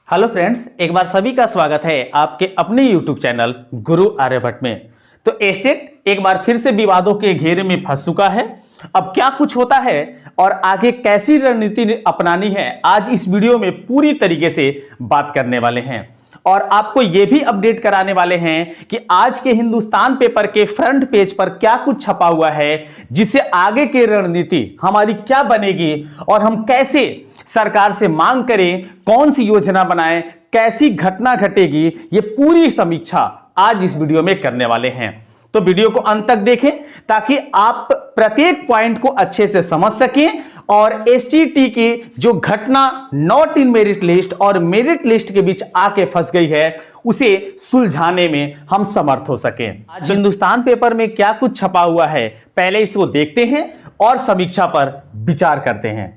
Hello friends, एक बार सभी का स्वागत है आपके अपने यूट्यूब चैनल गुरु आर्यभट्ट में। तो एस्टेट एक बार फिर से विवादों के घेरे में फंस चुका है। अब क्या कुछ होता है और आगे कैसी रणनीति अपनानी है, आज इस वीडियो में पूरी तरीके से बात करने वाले हैं। और आपको यह भी अपडेट कराने वाले हैं कि आज के हिंदुस्तान पेपर के फ्रंट पेज पर क्या कुछ छपा हुआ है, जिससे आगे की रणनीति हमारी क्या बनेगी और हम कैसे सरकार से मांग करें, कौन सी योजना बनाएं, कैसी घटना घटेगी, ये पूरी समीक्षा आज इस वीडियो में करने वाले हैं। तो वीडियो को अंत तक देखें ताकि आप प्रत्येक पॉइंट को अच्छे से समझ सकें और एसटीटी की जो घटना नॉट इन मेरिट लिस्ट और मेरिट लिस्ट के बीच आके फंस गई है, उसे सुलझाने में हम समर्थ हो सकें। आज हिंदुस्तान पेपर में क्या कुछ छपा हुआ है, पहले इसको देखते हैं और समीक्षा पर विचार करते हैं।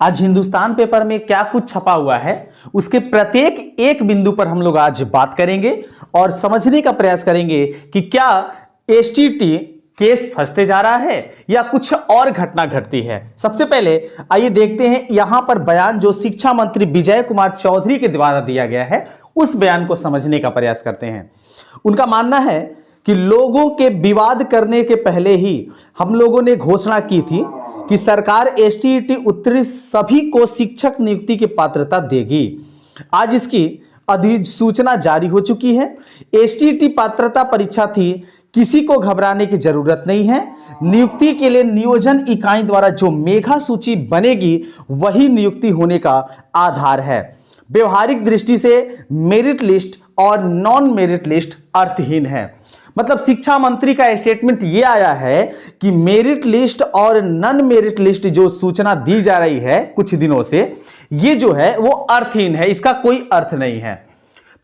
आज हिंदुस्तान पेपर में क्या कुछ छपा हुआ है, उसके प्रत्येक एक बिंदु पर हम लोग आज बात करेंगे और समझने का प्रयास करेंगे कि क्या एसटीटी केस फंसते जा रहा है या कुछ और घटना घटती है। सबसे पहले आइए देखते हैं यहां पर बयान जो शिक्षा मंत्री विजय कुमार चौधरी के द्वारा दिया गया है, उस बयान को समझने का प्रयास करते हैं। उनका मानना है कि लोगों के विवाद करने के पहले ही हम लोगों ने घोषणा की थी कि सरकार एसटीईटी उत्तीर्ण सभी को शिक्षक नियुक्ति की पात्रता देगी। आज इसकी अधिसूचना जारी हो चुकी है। एसटीईटी पात्रता परीक्षा थी, किसी को घबराने की जरूरत नहीं है। नियुक्ति के लिए नियोजन इकाई द्वारा जो मेधा सूची बनेगी वही नियुक्ति होने का आधार है। व्यवहारिक दृष्टि से मेरिट लिस्ट और नॉन मेरिट लिस्ट अर्थहीन है। मतलब शिक्षा मंत्री का स्टेटमेंट यह आया है कि मेरिट लिस्ट और नॉन मेरिट लिस्ट जो सूचना दी जा रही है कुछ दिनों से, ये जो है वो अर्थहीन है, इसका कोई अर्थ नहीं है।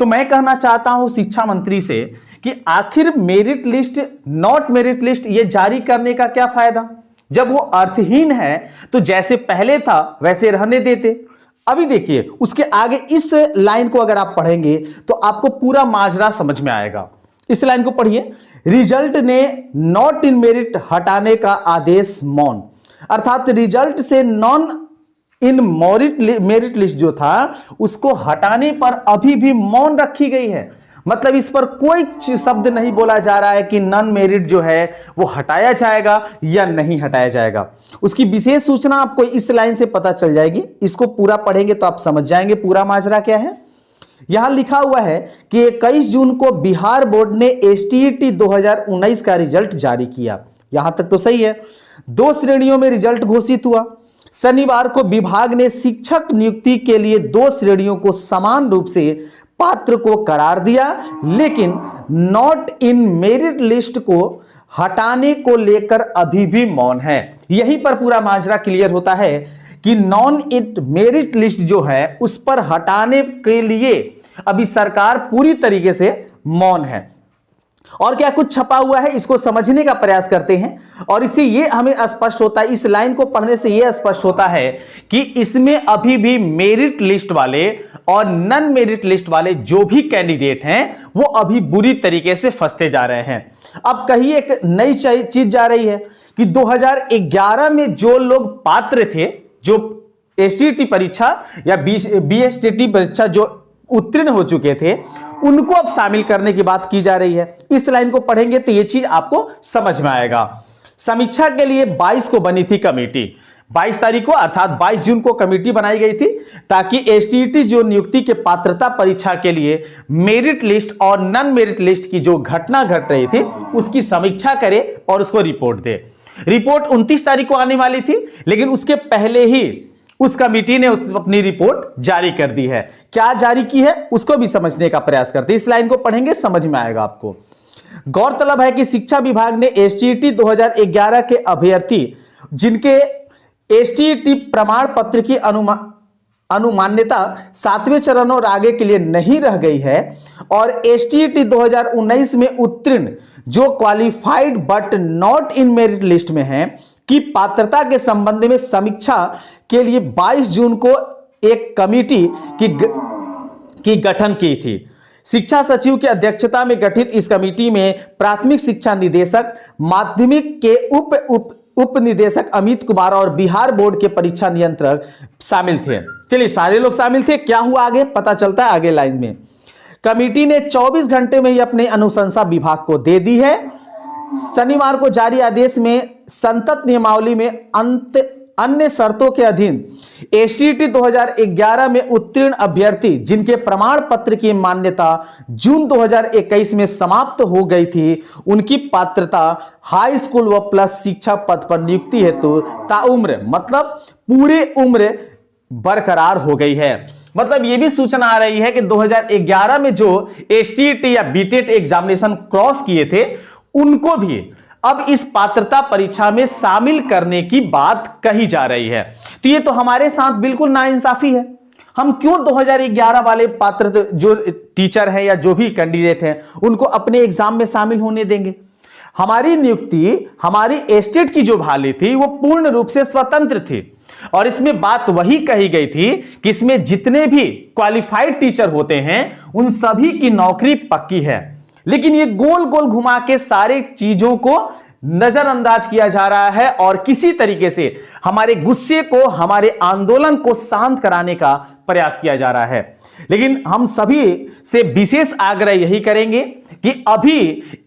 तो मैं कहना चाहता हूं शिक्षा मंत्री से कि आखिर merit list not merit list ये जारी करने का क्या फायदा, जब वो अर्थहीन है तो जैसे पहले था वैसे रहने देते। अभी देखिए उसके आगे इस लाइन को अगर आप पढ़ेंगे तो आपको पूरा माजरा समझ में आएगा। इस लाइन को पढ़िए, रिजल्ट ने नॉट इन मेरिट हटाने का आदेश मौन, अर्थात रिजल्ट से नॉन इन मेरिट लिस्ट जो था उसको हटाने पर अभी भी मौन रखी गई है। मतलब इस पर कोई शब्द नहीं बोला जा रहा है कि नॉन मेरिट जो है वो हटाया जाएगा या नहीं हटाया जाएगा। उसकी विशेष सूचना आपको इस लाइन से पता चल जाएगी। इसको पूरा पढ़ेंगे तो आप समझ जाएंगे पूरा माजरा क्या है। यहां लिखा हुआ है कि 21 जून को बिहार बोर्ड ने एसटीईटी 2019 का रिजल्ट जारी किया। यहां तक तो सही है। 2 श्रेणियों में रिजल्ट घोषित हुआ। शनिवार को विभाग ने शिक्षक नियुक्ति के लिए 2 श्रेणियों को समान रूप से पात्र को करार दिया, लेकिन नॉट इन मेरिट लिस्ट को हटाने को लेकर अभी भी मौन है। यहीं पर पूरा माजरा क्लियर होता है कि नॉन इन मेरिट लिस्ट जो है उस पर हटाने के लिए अभी सरकार पूरी तरीके से मौन है। और क्या कुछ छपा हुआ है इसको समझने का प्रयास करते हैं और इससे ये हमें स्पष्ट होता है, इस लाइन को पढ़ने से ये स्पष्ट होता है कि इसमें अभी भी मेरिट लिस्ट वाले और नॉन मेरिट लिस्ट वाले जो भी कैंडिडेट हैं वो अभी बुरी तरीके से फंसते जा रहे हैं। अब कहीं एक नई चीज जा रही है कि 2011 में जो लोग पात्र थे, जो एसटीटी परीक्षा या बीएसटीटी परीक्षा जो उत्तीर्ण हो चुके थे, उनको अब शामिल करने की बात की जा रही है। इस लाइन को पढ़ेंगे तो यह चीज आपको समझ में आएगा। समीक्षा के लिए 22 को बनी थी कमेटी। 22 तारीख को अर्थात 22 जून को कमेटी बनाई गई थी ताकि एसटीटी जो नियुक्ति के पात्रता परीक्षा के लिए मेरिट लिस्ट और नॉन मेरिट लिस्ट की जो घटना घट रही थी उसकी समीक्षा करे और उसको रिपोर्ट दे। रिपोर्ट 29 तारीख को आने वाली थी, लेकिन उसके पहले ही उस कमेटी ने अपनी रिपोर्ट जारी कर दी है। क्या जारी की है उसको भी समझने का प्रयास करते हैं। इस लाइन को पढ़ेंगे समझ में आएगा आपको। गौरतलब है कि शिक्षा विभाग ने एसटीईटी 2011 के अभ्यर्थी जिनके एसटीईटी प्रमाण पत्र की अनुमान्यता 7वें चरण और आगे के लिए नहीं रह गई है और एसटीईटी 2019 में उत्तीर्ण जो qualified but not in merit list में है की पात्रता के संबंध में समीक्षा के लिए 22 जून को एक कमेटी की गठन की थी। शिक्षा सचिव की अध्यक्षता में गठित इस कमेटी में प्राथमिक शिक्षा निदेशक, माध्यमिक के उप उप निदेशक अमित कुमार और बिहार बोर्ड के परीक्षा नियंत्रक शामिल थे। चलिए, सारे लोग शामिल थे। क्या हुआ आगे पता चलता है आगे लाइन में। कमेटी ने 24 घंटे में ही अपने अनुशंसा विभाग को दे दी है। शनिवार को जारी आदेश में संतत नियमावली में अन्य शर्तों के अधीन एसटीईटी 2011 में उत्तीर्ण अभ्यर्थी जिनके प्रमाण पत्र की मान्यता जून 2021 में समाप्त हो गई थी, उनकी पात्रता हाई स्कूल व प्लस शिक्षा पद पर नियुक्ति हेतु ताउम्र मतलब पूरी उम्र बरकरार हो गई है। मतलब यह भी सूचना आ रही है कि 2011 में जो एसटीईटी या बीटेट एग्जामिनेशन क्रॉस किए थे, उनको भी अब इस पात्रता परीक्षा में शामिल करने की बात कही जा रही है। तो ये तो हमारे साथ बिल्कुल नाइंसाफी है। हम क्यों 2011 वाले पात्र जो टीचर हैं या जो भी कैंडिडेट हैं उनको अपने एग्जाम में शामिल होने देंगे? हमारी नियुक्ति, हमारी एस्टेट की जो बहाली थी वो पूर्ण रूप से स्वतंत्र थी और इसमें बात वही कही गई थी कि इसमें जितने भी क्वालिफाइड टीचर होते हैं उन सभी की नौकरी पक्की है। लेकिन ये गोल गोल घुमा के सारे चीजों को नजरअंदाज किया जा रहा है और किसी तरीके से हमारे गुस्से को, हमारे आंदोलन को शांत कराने का प्रयास किया जा रहा है। लेकिन हम सभी से विशेष आग्रह यही करेंगे कि अभी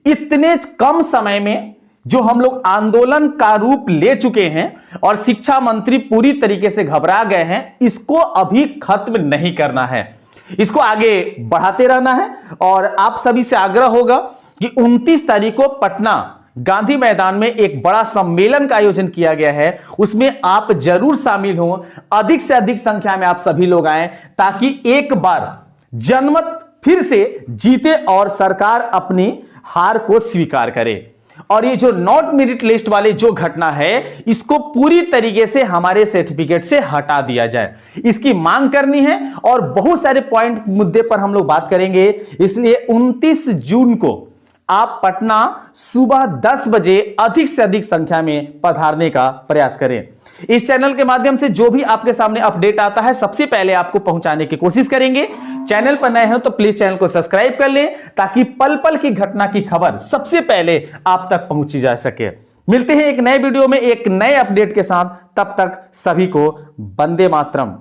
इतने कम समय में जो हम लोग आंदोलन का रूप ले चुके हैं और शिक्षा मंत्री पूरी तरीके से घबरा गए हैं, इसको अभी खत्म नहीं करना है, इसको आगे बढ़ाते रहना है। और आप सभी से आग्रह होगा कि 29 तारीख को पटना गांधी मैदान में एक बड़ा सम्मेलन का आयोजन किया गया है, उसमें आप जरूर शामिल हों, अधिक से अधिक संख्या में आप सभी लोग आए ताकि एक बार जनमत फिर से जीते और सरकार अपनी हार को स्वीकार करे। और ये जो नॉट मेरिट लिस्ट वाले जो घटना है, इसको पूरी तरीके से हमारे सर्टिफिकेट से हटा दिया जाए, इसकी मांग करनी है और बहुत सारे पॉइंट मुद्दे पर हम लोग बात करेंगे। इसलिए 29 जून को आप पटना सुबह 10 बजे अधिक से अधिक संख्या में पधारने का प्रयास करें। इस चैनल के माध्यम से जो भी आपके सामने अपडेट आता है सबसे पहले आपको पहुंचाने की कोशिश करेंगे। चैनल पर नए हो तो प्लीज चैनल को सब्सक्राइब कर लें ताकि पल पल की घटना की खबर सबसे पहले आप तक पहुंची जा सके। मिलते हैं एक नए वीडियो में एक नए अपडेट के साथ, तब तक सभी को वंदे मातरम।